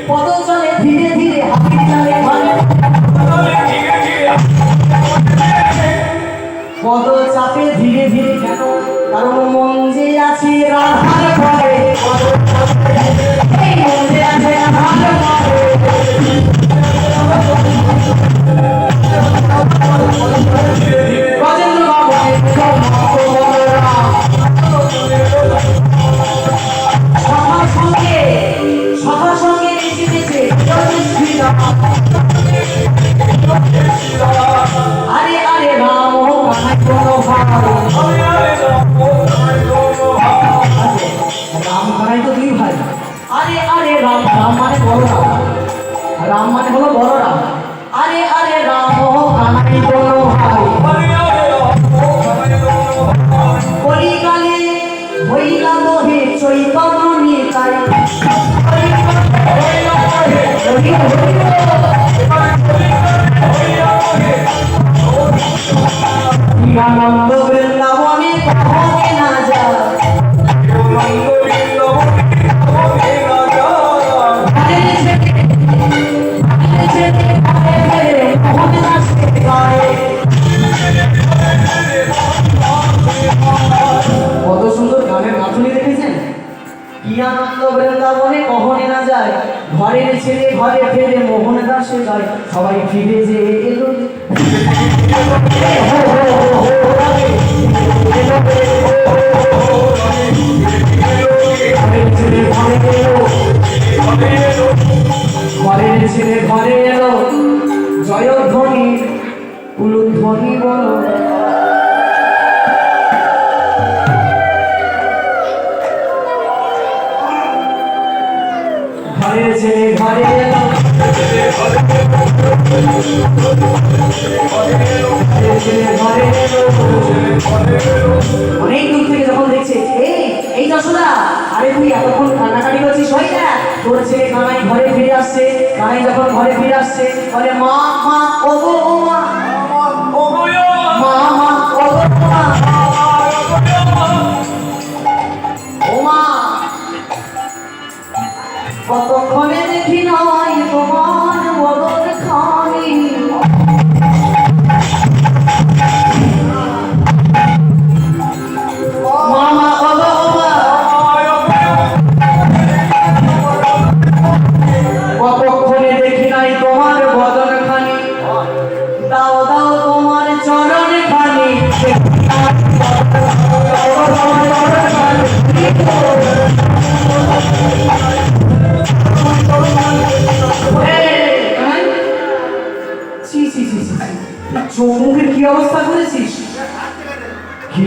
পদ চলে ধীরে ধীরে হাতি চলে ঘরে পদ চাপে ধীরে ধীরে কেন কারণ মন যে আছে রাধার ঘরে এই মন যে আছে রাধার ঘরে গজেন্দ্র বাবু সবার সঙ্গে এসেছে আরে আরে রাম রাম কানাই তো দুই ভাই আরে আরে রাম রাম মানে বড় রাম রাম মানে হলো বড় রাম আরে আরে রাম কানাই কোনো ভাই কলিকালে হইলা মোহে চৈতন্য নিতাই আনন্দ বৃন্দাবনে কখনো না যায় কত সুন্দর গানের গাঁথুনি দেখেছেন কি আনন্দ বৃন্দাবনে কখনো না যায় ঘরের ছেলে ঘরে ফেলে মোহন দাসে যায় সবাই ফিরে যে এলো ঘরের ছেলে ঘরে এলো জয়ধ্বনি উলুধ্বনি বলো ঘরের ছেলে ঘরে এলো অনেক দূর থেকে যখন দেখছে এই যশোদা আরে তুই এতক্ষণ কান্নাকাটি করছিস হয় না তোর ছেলে কানাই ঘরে ফিরে আসছে কানাই যখন ঘরে ফিরে আসছে বলে মা মা ও গো ও মা মা মা ও গো মা ও মা কতক্ষণে দেখি নয় তোমার বদল খানি মামা বাবা কতক্ষণে দেখি নাই তোমার বদন খানি দাও দাও তোমার চরণ খানি চৌমুখের কি অবস্থা করেছিস কি